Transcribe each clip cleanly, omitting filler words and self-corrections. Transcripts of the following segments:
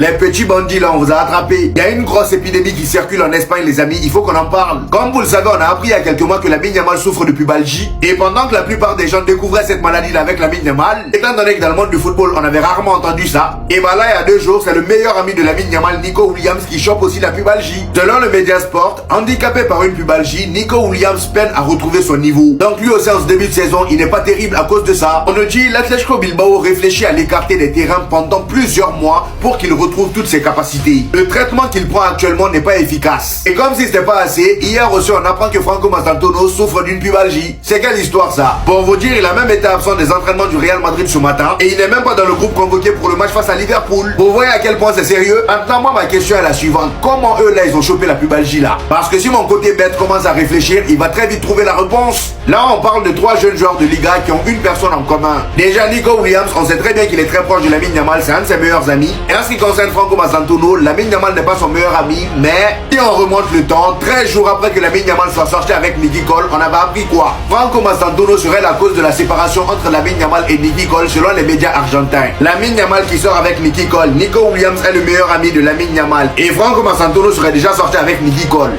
Les petits bandits là, on vous a attrapés. Il y a une grosse épidémie qui circule en Espagne, les amis. Il faut qu'on en parle. Comme vous le savez, on a appris il y a quelques mois que Lamine Yamal souffre de pubalgie. Et pendant que la plupart des gens découvraient cette maladie là avec Lamine Yamal, étant donné que dans le monde du football, on avait rarement entendu ça, et bah là, il y a 2 jours, c'est le meilleur ami de Lamine Yamal, Nico Williams, qui chope aussi la pubalgie. Selon le média Sport, handicapé par une pubalgie, Nico Williams peine à retrouver son niveau. Donc lui aussi, en ce début de saison, il n'est pas terrible à cause de ça. On nous dit l'Atlético Bilbao réfléchit à l'écarter des terrains pendant plusieurs mois pour qu'il retrouve toutes ses capacités. Le traitement qu'il prend actuellement n'est pas efficace. Et comme si c'était pas assez, hier aussi on apprend que Franco Mastantuono souffre d'une pubalgie. C'est quelle histoire ça? Pour vous dire, il a même été absent des entraînements du Real Madrid ce matin et il n'est même pas dans le groupe convoqué pour le match face à Liverpool. Vous voyez à quel point c'est sérieux? Maintenant, moi ma question est la suivante. Comment eux là ils ont chopé la pubalgie là? Parce que si mon côté bête commence à réfléchir, il va très vite trouver la réponse. Là on parle de 3 jeunes joueurs de Liga qui ont une personne en commun. Déjà Nico Williams, on sait très bien qu'il est très proche de Lamine Yamal, c'est un de ses meilleurs amis. Et en ce qui concerne Franco Mastantuono, Lamine Yamal n'est pas son meilleur ami, mais si on remonte le temps, 13 jours après que Lamine Yamal soit sorti avec Nicky Cole, on avait appris quoi? Franco Mastantuono serait la cause de la séparation entre Lamine Yamal et Nicky Cole selon les médias argentins. Lamine Yamal qui sort avec Nicky Cole, Nico Williams est le meilleur ami de Lamine Yamal et Franco Mastantuono serait déjà sorti avec Nicky Cole.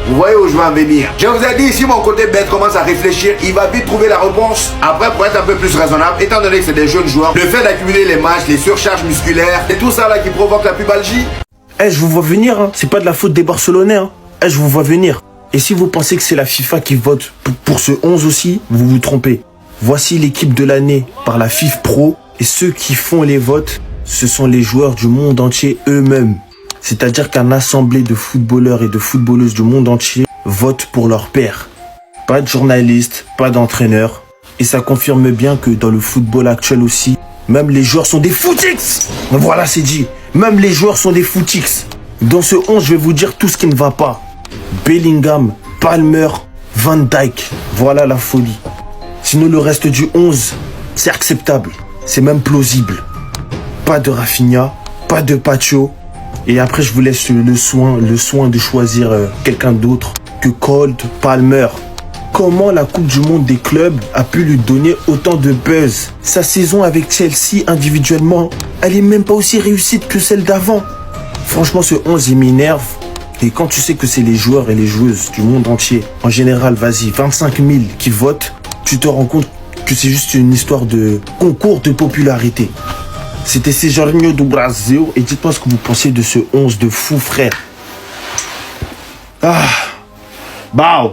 Vous voyez où je veux en venir. Je vous ai dit, si mon côté bête commence à réfléchir, il va vite trouver la réponse. Après, pour être un peu plus raisonnable, étant donné que c'est des jeunes joueurs, le fait d'accumuler les matchs, les surcharges musculaires, et tout ça là qui provoque la pubalgie. Je vous vois venir, hein. C'est pas de la faute des Barcelonais, hein. Je vous vois venir. Et si vous pensez que c'est la FIFA qui vote pour ce 11 aussi, vous vous trompez. Voici l'équipe de l'année par la FIFA Pro, et ceux qui font les votes, ce sont les joueurs du monde entier eux-mêmes. C'est-à-dire qu'un assemblée de footballeurs et de footballeuses du monde entier vote pour leur père. Pas de journalistes, pas d'entraîneurs. Et ça confirme bien que dans le football actuel aussi, même les joueurs sont des footix. Voilà, c'est dit. Même les joueurs sont des footix. Dans ce 11, je vais vous dire tout ce qui ne va pas. Bellingham, Palmer, Van Dijk. Voilà la folie. Sinon, le reste du 11, c'est acceptable. C'est même plausible. Pas de Rafinha, pas de Pacho. Et après, je vous laisse le soin de choisir quelqu'un d'autre que Cole Palmer. Comment la Coupe du Monde des clubs a pu lui donner autant de buzz? Sa saison avec Chelsea individuellement, elle est même pas aussi réussite que celle d'avant. Franchement, ce 11, il m'énerve. Et quand tu sais que c'est les joueurs et les joueuses du monde entier, en général, vas-y, 25 000 qui votent, tu te rends compte que c'est juste une histoire de concours de popularité. C'était Serginho do Brasil et dites-moi ce que vous pensez de ce 11 de fou, frère. Bao.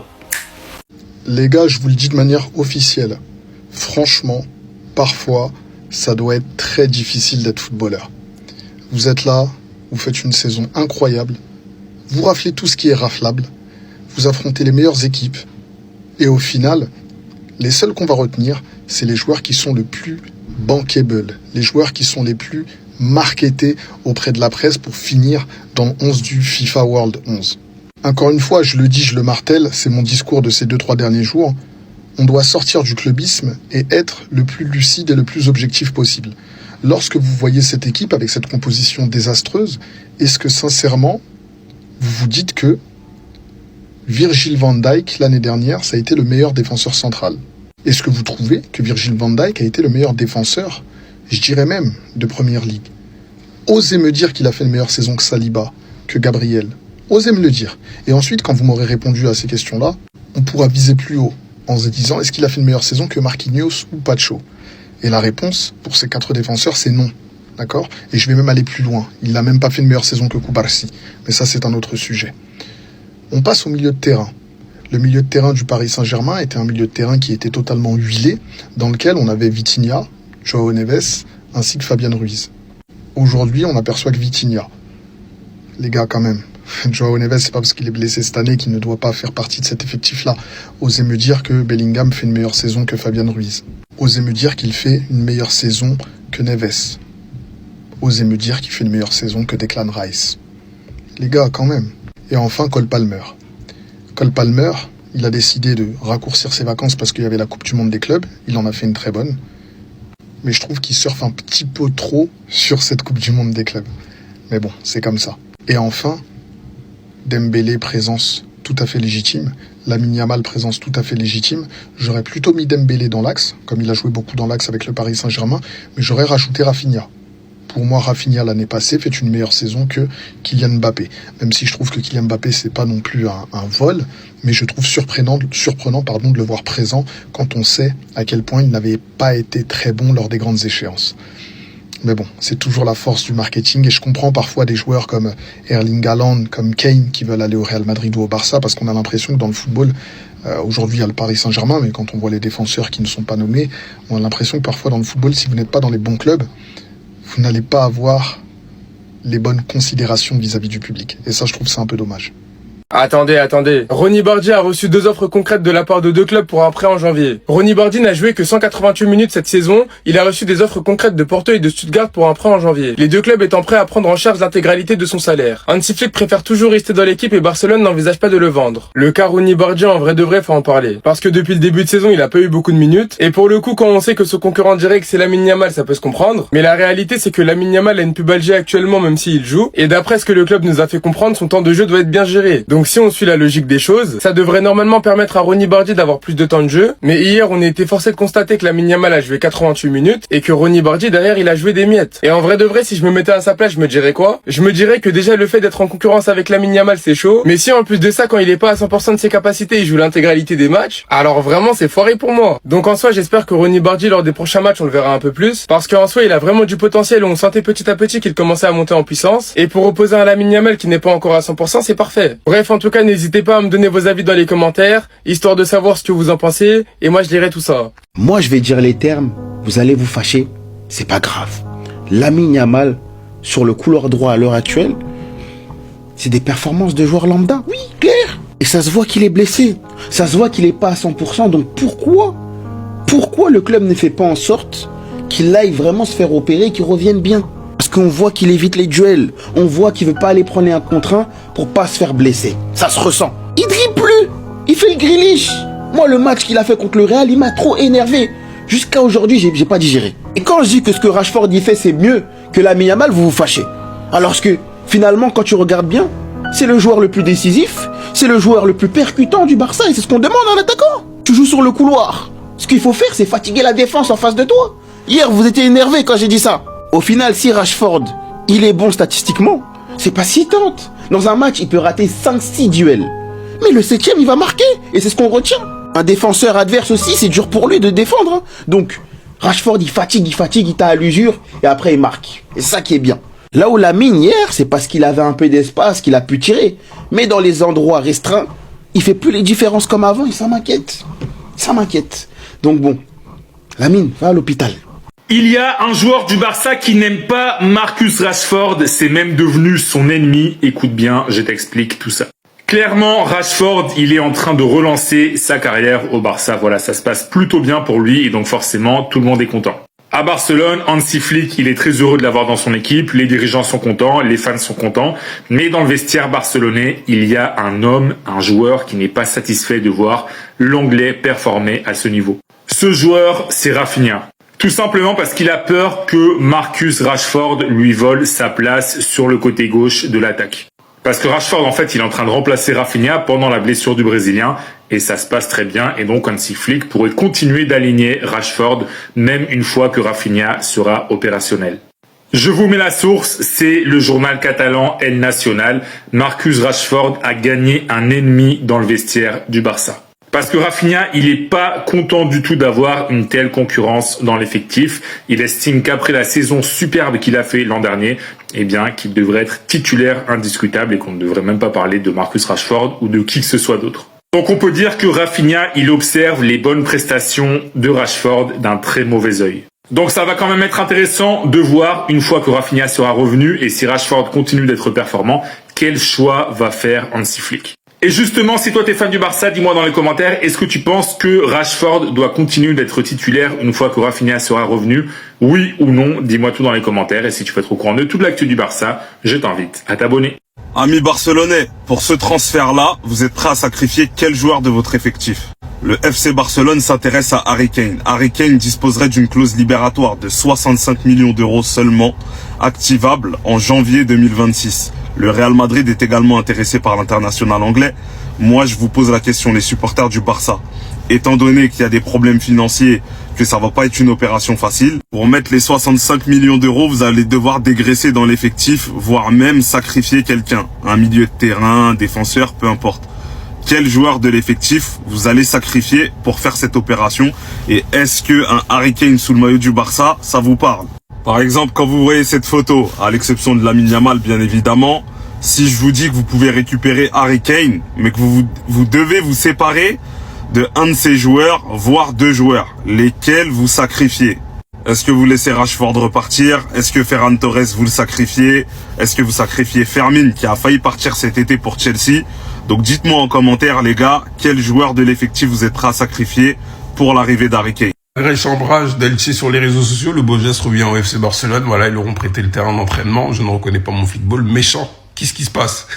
Les gars, je vous le dis de manière officielle. Franchement, parfois, ça doit être très difficile d'être footballeur. Vous êtes là, vous faites une saison incroyable, vous raflez tout ce qui est raflable, vous affrontez les meilleures équipes, et au final, les seuls qu'on va retenir, c'est les joueurs qui sont le plus bankable, les joueurs qui sont les plus marketés auprès de la presse pour finir dans le 11 du FIFA World 11. Encore une fois, je le dis, je le martèle, c'est mon discours de ces 2-3 derniers jours. On doit sortir du clubisme et être le plus lucide et le plus objectif possible. Lorsque vous voyez cette équipe avec cette composition désastreuse, est-ce que sincèrement, vous vous dites que Virgil van Dijk, l'année dernière, ça a été le meilleur défenseur central? Est-ce que vous trouvez que Virgil van Dijk a été le meilleur défenseur, je dirais même, de Première Ligue? Osez me dire qu'il a fait une meilleure saison que Saliba, que Gabriel. Osez me le dire. Et ensuite, quand vous m'aurez répondu à ces questions-là, on pourra viser plus haut en se disant est-ce qu'il a fait une meilleure saison que Marquinhos ou Pacho? Et la réponse pour ces 4 défenseurs, c'est non. D'accord? Et je vais même aller plus loin. Il n'a même pas fait une meilleure saison que Koubarsi. Mais ça, c'est un autre sujet. On passe au milieu de terrain. Le milieu de terrain du Paris Saint-Germain était un milieu de terrain qui était totalement huilé, dans lequel on avait Vitinha, Joao Neves, ainsi que Fabian Ruiz. Aujourd'hui, on aperçoit que Vitinha. Les gars, quand même. Joao Neves, c'est pas parce qu'il est blessé cette année qu'il ne doit pas faire partie de cet effectif-là. Osez me dire que Bellingham fait une meilleure saison que Fabian Ruiz. Osez me dire qu'il fait une meilleure saison que Neves. Osez me dire qu'il fait une meilleure saison que Declan Rice. Les gars, quand même. Et enfin, Cole Palmer. Cole Palmer, il a décidé de raccourcir ses vacances parce qu'il y avait la Coupe du Monde des clubs. Il en a fait une très bonne. Mais je trouve qu'il surfe un petit peu trop sur cette Coupe du Monde des clubs. Mais bon, c'est comme ça. Et enfin, Dembélé, présence tout à fait légitime. Lamine Yamal, présence tout à fait légitime. J'aurais plutôt mis Dembélé dans l'axe, comme il a joué beaucoup dans l'axe avec le Paris Saint-Germain, mais j'aurais rajouté Rafinha Pour moi, Rafinha l'année passée fait une meilleure saison que Kylian Mbappé. Même si je trouve que Kylian Mbappé, c'est pas non plus un vol, mais je trouve surprenant de le voir présent quand on sait à quel point il n'avait pas été très bon lors des grandes échéances. Mais bon, c'est toujours la force du marketing et je comprends parfois des joueurs comme Erling Haaland, comme Kane qui veulent aller au Real Madrid ou au Barça parce qu'on a l'impression que dans le football, aujourd'hui il y a le Paris Saint-Germain, mais quand on voit les défenseurs qui ne sont pas nommés, on a l'impression que parfois dans le football, si vous n'êtes pas dans les bons clubs, vous n'allez pas avoir les bonnes considérations vis-à-vis du public. Et ça, je trouve c'est un peu dommage. Attendez. Ronny Bardi a reçu 2 offres concrètes de la part de 2 clubs pour un prêt en janvier. Ronny Bardi n'a joué que 188 minutes cette saison. Il a reçu des offres concrètes de Porto et de Stuttgart pour un prêt en janvier. Les 2 clubs étant prêts à prendre en charge l'intégralité de son salaire. Hansi Flick préfère toujours rester dans l'équipe et Barcelone n'envisage pas de le vendre. Le cas Ronny Bardi, en vrai de vrai, faut en parler. Parce que depuis le début de saison, il a pas eu beaucoup de minutes. Et pour le coup, quand on sait que son concurrent direct c'est Lamine Yamal, ça peut se comprendre. Mais la réalité, c'est que Lamine Yamal a une pubalgie actuellement même s'il joue. Et d'après ce que le club nous a fait comprendre, son temps de jeu doit être bien géré. Donc si on suit la logique des choses, ça devrait normalement permettre à Ronny Bardi d'avoir plus de temps de jeu, mais hier on a été forcé de constater que Lamine Yamal a joué 88 minutes et que Ronny Bardi derrière il a joué des miettes. Et en vrai de vrai, si je me mettais à sa place, je me dirais quoi? Je me dirais que déjà le fait d'être en concurrence avec Lamine Yamal c'est chaud, mais si en plus de ça quand il est pas à 100% de ses capacités il joue l'intégralité des matchs, alors vraiment c'est foiré pour moi. Donc en soi j'espère que Ronny Bardi lors des prochains matchs on le verra un peu plus, parce qu'en soi il a vraiment du potentiel et on sentait petit à petit qu'il commençait à monter en puissance, et pour opposer un Lamine Yamal qui n'est pas encore à 100% c'est parfait. Bref, en tout cas n'hésitez pas à me donner vos avis dans les commentaires, histoire de savoir ce que vous en pensez, et moi je lirai tout ça. Moi, je vais dire les termes, vous allez vous fâcher, c'est pas grave. Lamine Yamal, sur le couloir droit à l'heure actuelle, c'est des performances de joueur lambda. Oui, clair. Et ça se voit qu'il est blessé, ça se voit qu'il est pas à 100%, donc pourquoi le club ne fait pas en sorte qu'il aille vraiment se faire opérer et qu'il revienne bien? Parce qu'on voit qu'il évite les duels, on voit qu'il veut pas aller prendre un contre un pour pas se faire blesser. Ça se ressent. Il dribble plus, il fait le Grealish. Moi, le match qu'il a fait contre le Real, il m'a trop énervé. Jusqu'à aujourd'hui, j'ai pas digéré. Et quand je dis que ce que Rashford y fait, c'est mieux que Lamine Yamal, vous vous fâchez. Alors que, finalement, quand tu regardes bien, c'est le joueur le plus décisif, c'est le joueur le plus percutant du Barça, et c'est ce qu'on demande à un attaquant. Tu joues sur le couloir. Ce qu'il faut faire, c'est fatiguer la défense en face de toi. Hier, vous étiez énervé quand j'ai dit ça. Au final, si Rashford, il est bon statistiquement, c'est pas si tente. Dans un match, il peut rater 5-6 duels. Mais le 7e, il va marquer. Et c'est ce qu'on retient. Un défenseur adverse aussi, c'est dur pour lui de défendre. Hein. Donc, Rashford, il fatigue, il t'a à l'usure. Et après, il marque. Et c'est ça qui est bien. Là où Lamine, hier, c'est parce qu'il avait un peu d'espace qu'il a pu tirer. Mais dans les endroits restreints, il fait plus les différences comme avant. Et ça m'inquiète. Ça m'inquiète. Donc bon, Lamine, va à l'hôpital. Il y a un joueur du Barça qui n'aime pas Marcus Rashford. C'est même devenu son ennemi. Écoute bien, je t'explique tout ça. Clairement, Rashford, il est en train de relancer sa carrière au Barça. Voilà, ça se passe plutôt bien pour lui et donc forcément, tout le monde est content. À Barcelone, Hansi Flick, il est très heureux de l'avoir dans son équipe. Les dirigeants sont contents, les fans sont contents. Mais dans le vestiaire barcelonais, il y a un homme, un joueur qui n'est pas satisfait de voir l'Anglais performer à ce niveau. Ce joueur, c'est Rafinha. Tout simplement parce qu'il a peur que Marcus Rashford lui vole sa place sur le côté gauche de l'attaque. Parce que Rashford, en fait, il est en train de remplacer Rafinha pendant la blessure du Brésilien. Et ça se passe très bien. Et donc, Hansi Flick pourrait continuer d'aligner Rashford, même une fois que Rafinha sera opérationnel. Je vous mets la source, c'est le journal catalan El Nacional. Marcus Rashford a gagné un ennemi dans le vestiaire du Barça. Parce que Rafinha, il est pas content du tout d'avoir une telle concurrence dans l'effectif. Il estime qu'après la saison superbe qu'il a fait l'an dernier, eh bien, qu'il devrait être titulaire indiscutable et qu'on ne devrait même pas parler de Marcus Rashford ou de qui que ce soit d'autre. Donc on peut dire que Rafinha, il observe les bonnes prestations de Rashford d'un très mauvais œil. Donc ça va quand même être intéressant de voir, une fois que Rafinha sera revenu et si Rashford continue d'être performant, quel choix va faire Hansi Flick. Et justement, si toi t'es fan du Barça, dis-moi dans les commentaires, est-ce que tu penses que Rashford doit continuer d'être titulaire une fois que Rafinha sera revenu? Oui ou non? Dis-moi tout dans les commentaires. Et si tu veux être au courant de toute l'actu du Barça, je t'invite à t'abonner. Amis barcelonais, pour ce transfert-là, vous êtes prêts à sacrifier quel joueur de votre effectif? Le FC Barcelone s'intéresse à Harry Kane. Harry Kane disposerait d'une clause libératoire de 65 millions d'euros seulement, activable en janvier 2026. Le Real Madrid est également intéressé par l'international anglais. Moi, je vous pose la question, les supporters du Barça. Étant donné qu'il y a des problèmes financiers, que ça va pas être une opération facile. Pour mettre les 65 millions d'euros, vous allez devoir dégraisser dans l'effectif, voire même sacrifier quelqu'un. Un milieu de terrain, un défenseur, peu importe. Quel joueur de l'effectif vous allez sacrifier pour faire cette opération? Et est-ce que un Harry Kane sous le maillot du Barça, ça vous parle? Par exemple, quand vous voyez cette photo, à l'exception de Lamine Yamal bien évidemment, si je vous dis que vous pouvez récupérer Harry Kane, mais que vous devez vous séparer de un de ces joueurs, voire deux joueurs, lesquels vous sacrifiez? Est-ce que vous laissez Rashford repartir? Est-ce que Ferran Torres vous le sacrifiez? Est-ce que vous sacrifiez Fermin qui a failli partir cet été pour Chelsea? Donc dites-moi en commentaire les gars, quel joueur de l'effectif vous êtes prêt à sacrifier pour l'arrivée d'Harry Kane? Malgré le chambrage d'Elche sur les réseaux sociaux, le beau geste revient au FC Barcelone. Voilà, ils leur ont prêté le terrain d'entraînement. Je ne reconnais pas mon football méchant. Qu'est-ce qui se passe?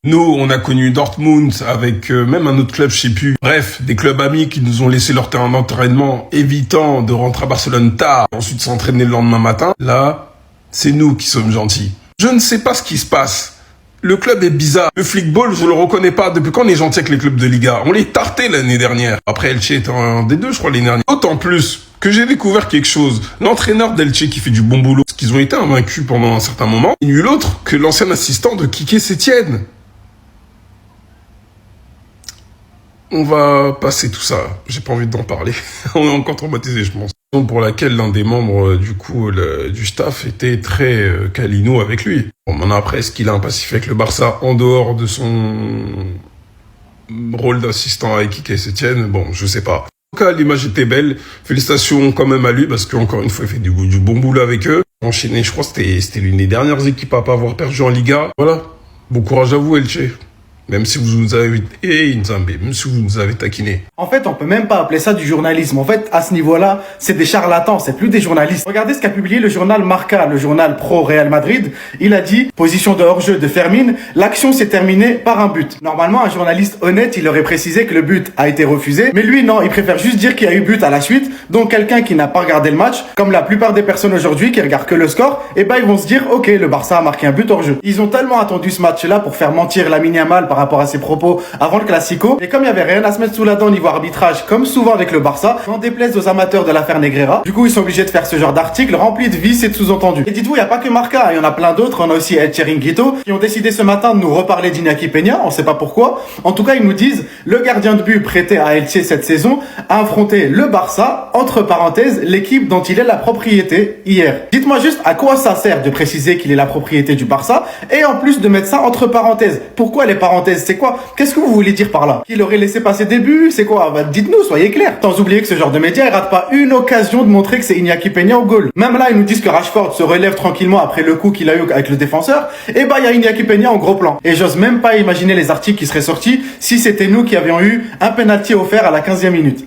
Nous, on a connu Dortmund avec même un autre club, je sais plus. Bref, des clubs amis qui nous ont laissé leur terrain d'entraînement, évitant de rentrer à Barcelone tard, et ensuite s'entraîner le lendemain matin. Là, c'est nous qui sommes gentils. Je ne sais pas ce qui se passe. Le club est bizarre. Le flickball, je le reconnais pas. Depuis quand on est gentil avec les clubs de Liga? On les tartait l'année dernière. Après, Elche était en D2, je crois, l'année dernière. D'autant plus que j'ai découvert quelque chose. L'entraîneur d'Elche qui fait du bon boulot, parce qu'ils ont été invaincus pendant un certain moment, et nul autre que l'ancien assistant de Quique Sétienne. On va passer tout ça. J'ai pas envie d'en parler. On est encore traumatisé, je pense. Pour laquelle l'un des membres du staff était très câlino avec lui. Bon, maintenant après, est-ce qu'il a un passif avec le Barça en dehors de son rôle d'assistant à Quique Sétienne? Bon, je sais pas. En tout cas, l'image était belle. Félicitations quand même à lui parce qu'encore une fois, il fait du bon boulot avec eux. Enchaîné, je crois que c'était l'une des dernières équipes à pas avoir perdu en Liga. Voilà. Bon courage à vous, Elche. Même si vous nous avez même si vous nous avez taquiné. En fait, on peut même pas appeler ça du journalisme. En fait, à ce niveau-là, c'est des charlatans, c'est plus des journalistes. Regardez ce qu'a publié le journal Marca, le journal pro Real Madrid. Il a dit, position de hors-jeu de Fermin, l'action s'est terminée par un but. Normalement, un journaliste honnête, il aurait précisé que le but a été refusé. Mais lui, non, il préfère juste dire qu'il y a eu but à la suite. Donc, quelqu'un qui n'a pas regardé le match, comme la plupart des personnes aujourd'hui qui regardent que le score, eh ben, ils vont se dire, ok, le Barça a marqué un but hors-jeu. Ils ont tellement attendu ce match-là pour faire mentir Lamine Yamal par rapport à ses propos avant le Classico. Et comme il y avait rien à se mettre sous la dent au niveau arbitrage, comme souvent avec le Barça, n'en déplaise aux amateurs de l'affaire Negreira. Du coup, ils sont obligés de faire ce genre d'article rempli de vices et de sous-entendus. Et dites-vous, il n'y a pas que Marca, il y en a plein d'autres. On a aussi El Chiringuito qui ont décidé ce matin de nous reparler d'Iñaki Peña. On sait pas pourquoi. En tout cas, ils nous disent, le gardien de but prêté à Elche cette saison a affronté le Barça, entre parenthèses, l'équipe dont il est la propriété hier. Dites-moi juste à quoi ça sert de préciser qu'il est la propriété du Barça et en plus de mettre ça entre parenthèses. Pourquoi les parenthèses? C'est quoi? Qu'est-ce que vous voulez dire par là? Qu'il aurait laissé passer des buts? C'est quoi? Bah, dites-nous, soyez clairs. Sans oublier que ce genre de médias, ils ratent pas une occasion de montrer que c'est Iñaki Peña au goal. Même là, ils nous disent que Rashford se relève tranquillement après le coup qu'il a eu avec le défenseur. Et bah, il y a Iñaki Peña en gros plan. Et j'ose même pas imaginer les articles qui seraient sortis si c'était nous qui avions eu un penalty offert à la 15e minute.